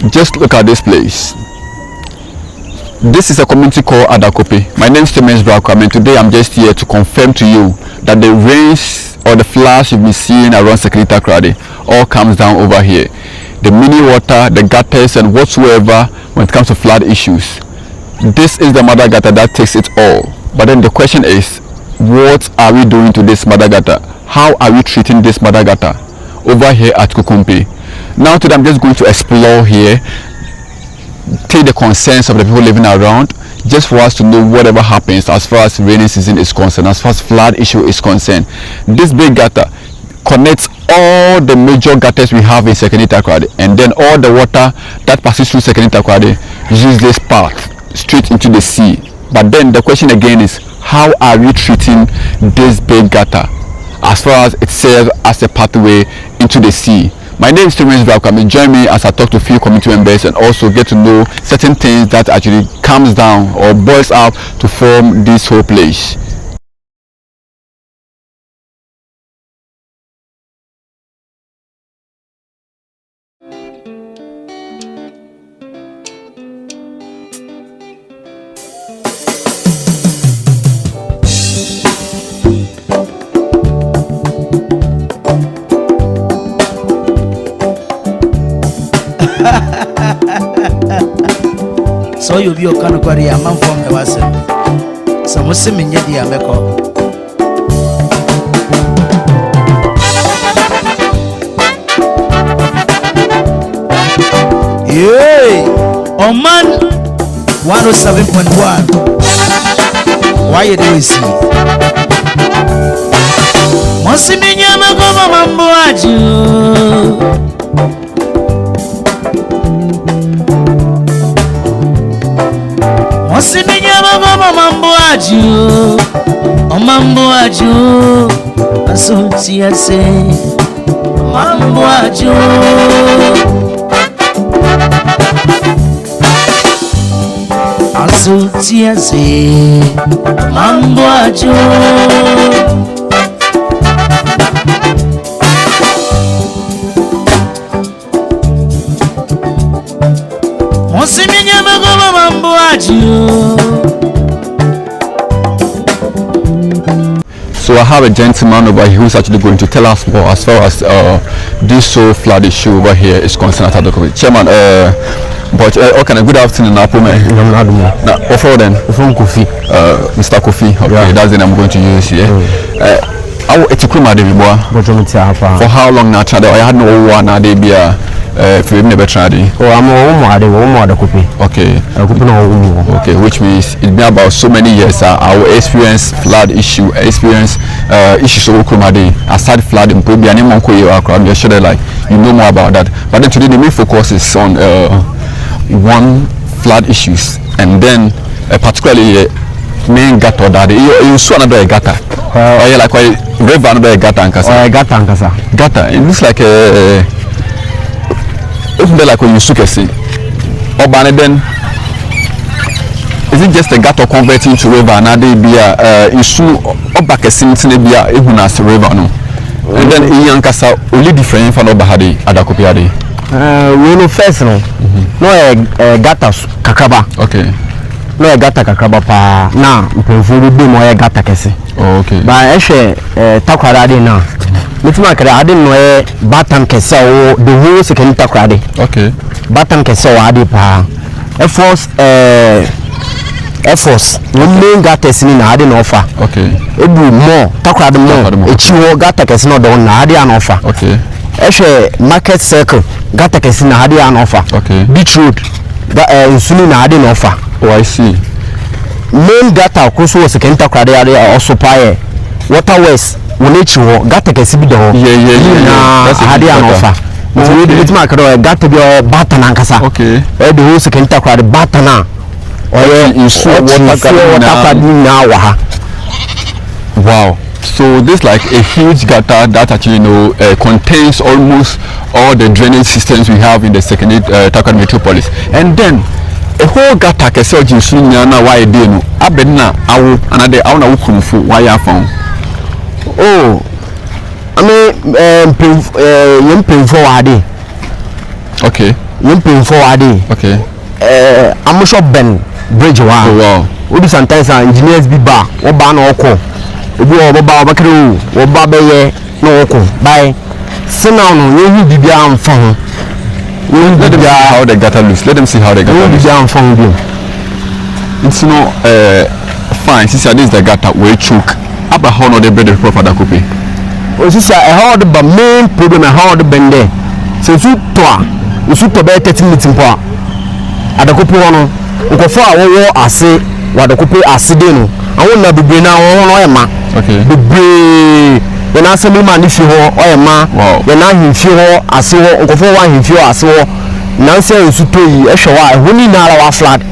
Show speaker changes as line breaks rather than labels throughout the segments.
Just look at this place. This is a community called Adakope. My name is Thomas Brackham, and today I'm just here to confirm to you that the rains or the floods you've been seeing around Takoradi all comes down over here. The mini water, the gutters, and whatsoever when it comes to flood issues. This is the mother gutter that takes it all. But then the question is, what are we doing to this mother gutter? How are we treating this mother gutter over here at Kokompe? Now today I'm just going to explore here, take the concerns of the people living around, just for us to know whatever happens as far as rainy season is concerned, as far as flood issue is concerned. This big gutter connects all the major gutters we have in Second Takoradi, and then all the water that passes through Second Takoradi uses this path straight into the sea. But then the question again is, how are we treating this big gutter as far as it serves as a pathway into the sea? My name is Thomas Brackham. Join me as I talk to a few community members and also get to know certain things that actually comes down or boils up to form this whole place.
So you be a Takoradi a man from the West. Some Muslim in Yedia Meko. Yay! Oh man 107.1. Why you do see? Muslim in Yamako Mamboaju. Osiminya mama mambo aju asotia se mambo aju asotia se mambo aju Osiminya mama mambo aju.
So I have a gentleman over here who's actually going to tell us more as far as this whole flood issue over here is concerned at Adakope. Chairman, but okay, good afternoon, Apome. Now, before then, from Kofi, Mr. Kofi. Okay, yeah. That's the name I'm going to use here. For how long now? I had no one idea. If you've never tried it.
Oh, I'm Adakope.
Okay. Okay, which means it's been about so many years. Our experience flood issue, experience issues of Okromade, aside flood in Puebla, and Monko, you're sure that, like, you know more about that. But then today the main focus is on one flood issues, and then particularly main gutter that you saw another gutter. Or like a river another gutter and
Gata.
Gutter. It looks like a like when you suke see or then is it just a gutter converting to river and they be issue or back a simple be even as a river no and then in Yankasa only different from Obahadi Adakope
we know first no gutter kakaba
okay
no gutter kakaba pa na mpemfu bi mo gutter kese
okay
ba ehwe Takoradi na Mitima kare ade no batam kese o the whole Second Takoradi.
Okay.
Batam kese o ade pa. Efforts. We main gates ni na ade no offer.
Okay.
Ebu more Takoradi more. Echiwo gata kese no don na ade an offer.
Okay.
Ehwe market circle gata kese na ade an offer.
Okay.
Beach road insuni na ade no offer.
Oh, I see.
Main gata koso Second Takoradi ade also paye. Water west Wonichiwo gata kesi bi do
that's
a hadi an offer we did mark gata bi batana ankasa
okay
the whole Second Takoradi batana or
you saw water
now
wow. So this like a huge gutter that actually contains almost all the drainage systems we have in the Second Takoradi metropolis, and then a whole gutter kesi oji na why dey no abedna awo anade awo na wukunfu why ya found.
Oh, I mean, you pay for a day.
Okay.
You pay for a day.
Okay.
I'm sure Ben Bridge. Wow. We do sometimes engineers be bar or ban or call. We go over Bakru or Babaye no call. By Senano, you will be on phone.
Let them see how they got loose. Let them see how they got loose.
Down phone.
It's no fine. Since this the gata way choke. About how no they bread the proper Adakope.
Oh, sister, I heard the main problem. I heard the bend there. So you to be 30 minutes in power. Adakope one. Go for our ase. Adakope asideno. I won't not be brain now.
Okay.
The brain. When I say man if you or ma.
Wow.
When I hear you ase. Go for one if you ase. Nancy is to you. I show why. Only now our flood.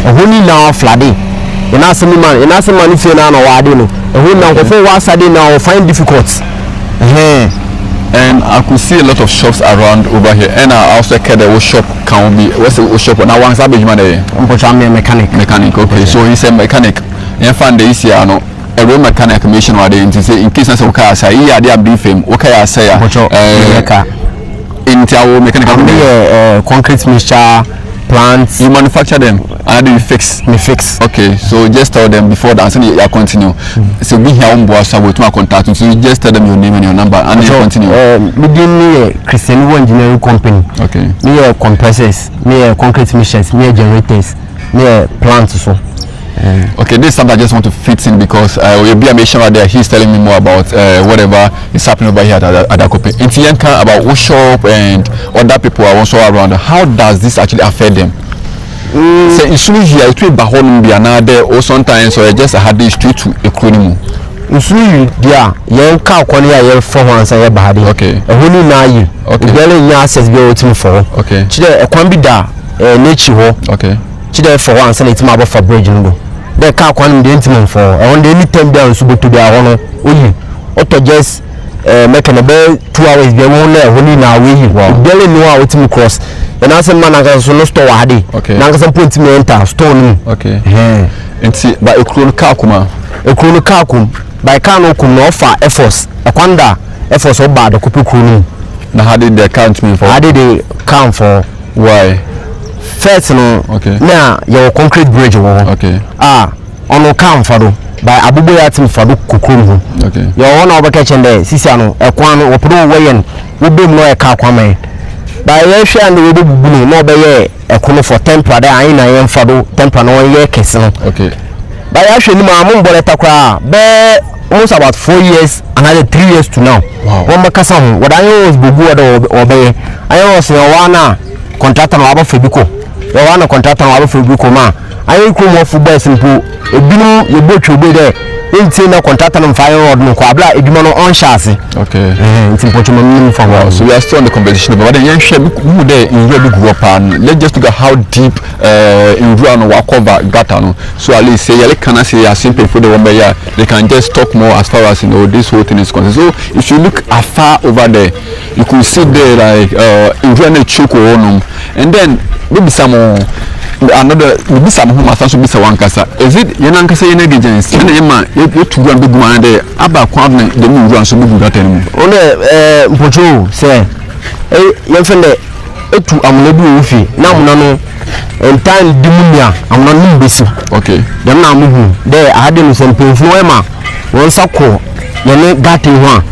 Only now flooding. When I say man if you now wadino. Who now go for one side now find difficult.
And I could see a lot of shops around over here. And I also care the shop can be what's the shop now one savage man there. Mechanic. Okay, so he's a mechanic. And find the easy no a real mechanic mission or they to say in case of car say yeah they are being fame. Okay, I say in our mechanical
concrete mixture plants.
You manufacture them and do you fix?
Me fix.
Okay, so just tell them before that and you continue. So we here on board so we to contact you. So you just tell them your name and your number and you continue.
Me Christian engineering company.
Okay.
Me compressors, me concrete mixtures, me generators, me plants so.
Okay, this is something I just want to fit in because we'll be a mission right there. He's telling me more about whatever is happening over here at Adakope. In Tiyanka, about what shop and other people are also around. How does this actually affect them? So usually here it will be be another or sometimes or just a hard street to a cronium.
Usually yeah, you can't call you for once a body.
Okay.
A whole na you. Okay. Barely access go to for.
Okay.
Chide a kwambida nature.
Okay.
Chide for once and it's mabo for bridge no. The car can be intimate for on the anytime down so to be a one auto just making about 2 hours be one there only now we barely know how to cross and as a man I can so no store hadi now some point me enter stone
okay and see by a chrono car
by car no come no offer efforts a kwanda efforts or bad Adakope crew
now how did they count me for
how did they count for
why
first no
okay
now your concrete bridge
okay
on no count for by abuboya team for kokrom
okay
your one over kitchen there sisi ano e kwan wo pro weyen wo bem no e ka kwaman by ye hwe and we bubunu no be ye e kono for temporary there ayin na ye mfado temporary no ye kese no
okay
by ye hwe ni ma mo mbole takra be almost about 4 years another 3 years to now one makasa ho what I was bugu obe I was one contractor no aba febiko you one contractor no aba febiko ma I come off football simple ebinu ye botwe be there inti na contractor no fire road no kwa bla eduma no on chance
okay
inti pocho mam from wow
so we are still on the competition but then yen share who there in really grow up and let's just look at how deep in run wa cover gata no so at least say you can say as simple for the one there they can just talk more as far as you know this whole thing is concerned. So if you look afar over there you could see there like in run a chuko onum and then maybe some another maybe some who must also be one kasa is it yenankasa yenegence and yema you to go and big man there about kwam the move run so big that anymore
ole mpocho say you friend etu amulebi ofi na amuna no entire dimunia amuna no besi
okay
dem na amuhu there ade no sempemfu ema won sako yene gate ho a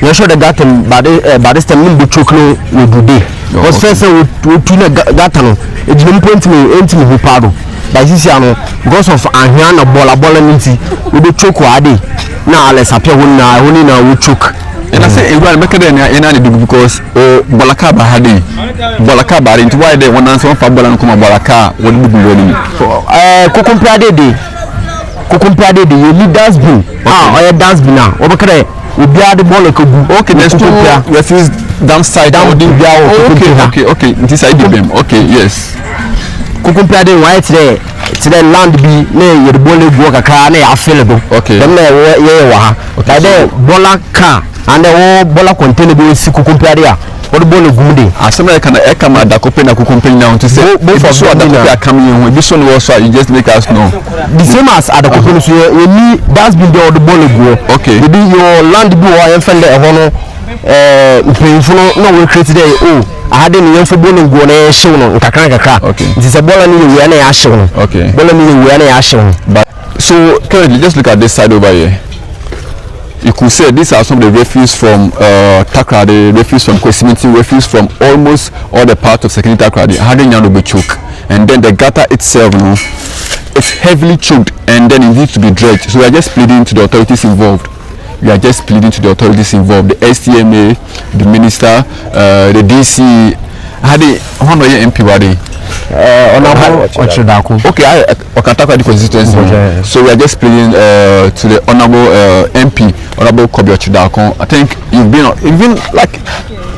you show the garden by this time nimbe chokno we do dey was first we to na gate no e dinem point me entimi hu pado by this ano because of ahia na bola nti we dey choko ade na ales apia honi na we chok
and I say everyone make them na dey because bolaka ba hade bolaka ba nti why dey one answer for bola nkoma bolaka we dey bulo ni Kokompe ade you need dustbin oya dustbin na obekere obi ade ball ko gu okay
there's two refuse downside down the
okay this side them okay yes
Kokompe ade white there today land bi na ye ball gu kakra na ya available
okay
dem na ye wa ha okay bola car and the bola container bi si Kokompe ade a what ball gu de
asema can e come Adakope na Kokompe now to say both of Adakope are coming in this one also you just make us know
the same as Adakope so you need that's been the ball gu
okay
you your land bi wa ye fele e ho no mpanyinfo no we create there oh ade no yɛmfo bɔ no go na yɛhyew no nkakra nti sɛ bɔla no yɛ wia na yɛahyew no bɔla no yɛ wia na yɛahyew.
But so currently just look at this side over here. You could say these are some of the refuse from Takoradi, refuse from Kosimiti, refuse from almost all the parts of Sekini Takoradi. Having to be choked, and then the gutter itself, you know, it's heavily choked, and then it needs to be dredged. So we are just pleading to the authorities involved. We are just pleading to the authorities involved, the STMA, the minister, the DC. Had the one MP wadi. Okay, I can talk about the constituency. So we are just pleading to the honorable MP, honorable Kobe Ochidako. I think you've been like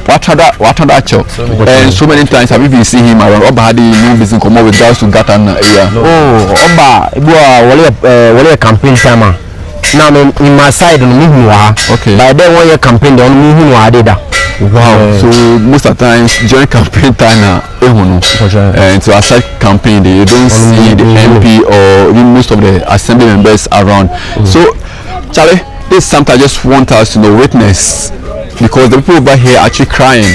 what other show, and so many times have you been seeing him around. Oba had no business come up with regards to Gata area.
Oh, Oba, wale campaign time. Now in my side on me okay. By then 1 year campaign on me did that.
Wow. So most of the times during campaign time and to aside campaign you don't see the MP or even most of the assembly members around. So Charlie, this is something I just want us to witness, because the people over here are actually crying.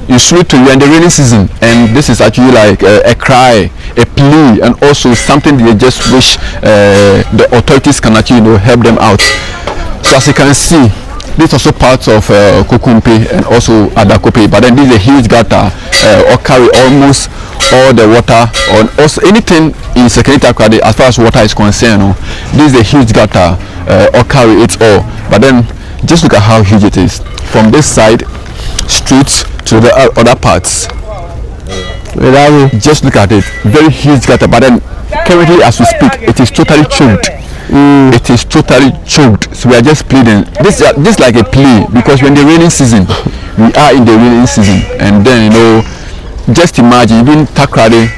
It's sweet to you in the rainy season, and this is actually like a cry, a plea, and also something they just wish the authorities can actually help them out. So as you can see, this is also part of Kokompe and also Adakope, but then this is a huge gutter or carry almost all the water or also anything in Sekini Takoradi as far as water is concerned. This is a huge gutter or carry it all, but then just look at how huge it is from this side straight to the other parts. Just look at it, very huge gutter, but then currently as we speak it is totally choked. It is totally choked. So we are just pleading. This like a plea, because we're in the raining season. We are in the raining season, and then just imagine even Takoradi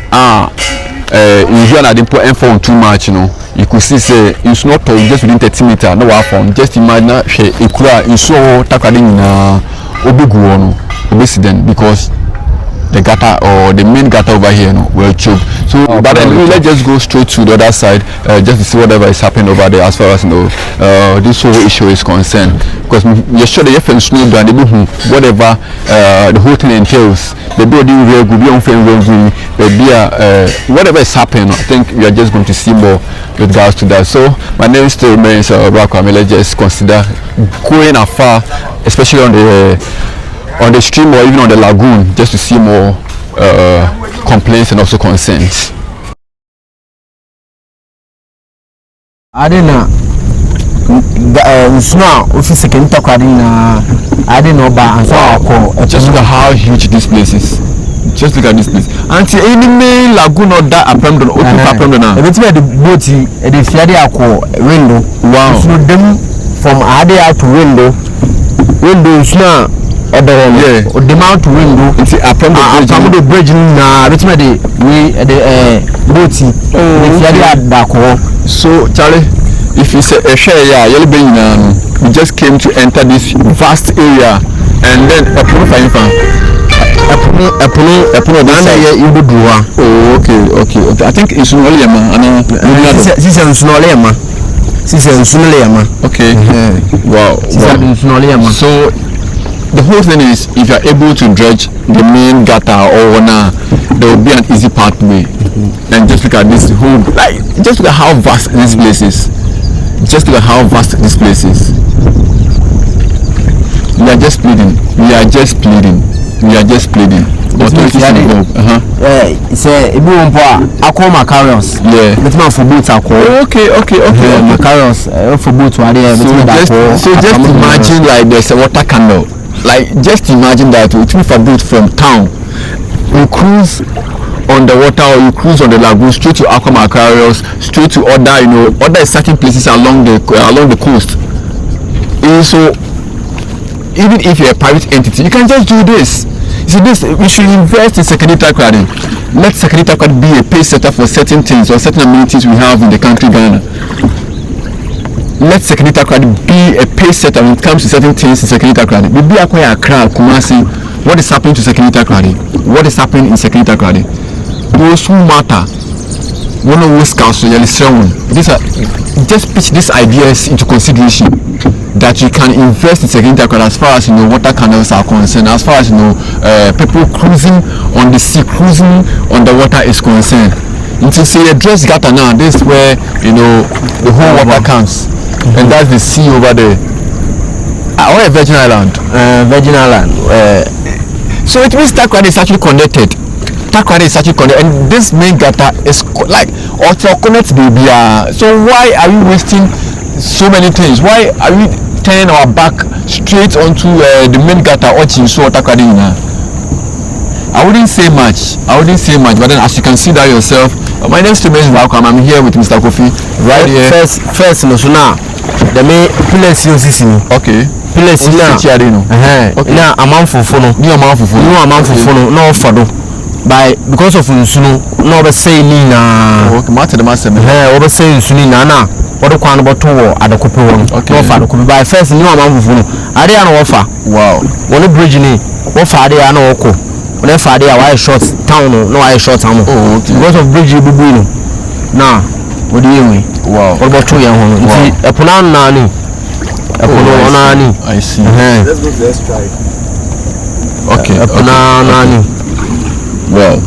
if you are not put phone too much, you could see say it's not just within 30 meters. No phone. Just imagine in so Takoradi in Obuguono, Obesiden, because the gutter or the main gutter over here will choke. So but then let's just go straight to the other side just to see whatever is happening over there as far as this whole issue is concerned, because you're sure the FN snow and whatever the whole thing entails, the building real good, whatever is happening. I think we are just going to see more with regards to that. So my name still remains Rakwame. Let's just consider going afar, especially on the stream or even on the lagoon, just to see more complaints and also concerns.
I didn't know office Sekini Takoradi I didn't know about, and so I call.
Just look at how huge this place is. Just look at this place. Until any main lagoon or that apprendon or apprendon.
It's where the boat the Fiadi window.
Wow.
So them from Ade out to window is now. Yeah. The mount window. It's the bridge na which made the boaty.
So Charlie, if you say a share we just came to enter this vast area, and then a oh, okay. I think it's only okay. Wow. So the whole thing is, if you are able to dredge the main gutter or there will be an easy pathway. And just look at this whole, just look at how vast this place is. Just look at how vast this place is. We are just pleading. Authorities involved.
Say I call my carriers.
Yeah.
Let's man for boats.
Okay.
My carriers for boats.
So just imagine like there's a water canal. Like just imagine that we took a boat from town, you cruise on the water or you cruise on the lagoon straight to Aqua Carriers, straight to other certain places along the coast. And so even if you're a private entity, you can just do this. You see, we should invest in Sekini Takoradi. Let Sekini Takoradi be a pace setter for certain things or certain amenities we have in the country Ghana. Let Sekini Takoradi be a pace setter when it comes to certain things in Sekini Takoradi. We be acquire Accra, Kumasi. What is happening to Sekini Takoradi? What is happening in Sekini Takoradi? Those who matter one of those council these are just pitch these ideas into consideration that you can invest in second Takoradi as far as water canals are concerned, as far as people cruising on the sea, cruising on the water is concerned. Until say a dress gata now, this is where the whole water comes, and that's the sea over there. Or a Virgin Island.
Virgin Island.
So it means Takoradi is actually connected. Takoradi is actually connected, and this main gata is like also connect baby. So why are we wasting so many things? Why are we turning our back straight onto the main gata or so Takoradi? I wouldn't say much, but then as you can see that yourself, my name is Takoradi. I'm here with Mr. Kofi right here.
First no so now the main place you see.
Okay.
Place now. Okay. Now a man for phone.
No
fado. By because of Nsuno, no be say ni na.
Okay, matter the master.
Over say Nsuni na. What the kwan about Adakope one.
Okay.
No fado. By first new man for phone. Are they an offer?
Wow.
One bridge ni. What fado ya no oko. When fado ya why short town no why short town.
Oh, okay.
Because of bridge bubu no. Now, what do you mean?
Wow.
What about 2 years home? See, a punan nani.
I see.
Let's go to the strike.
Okay.
Nani.
Well,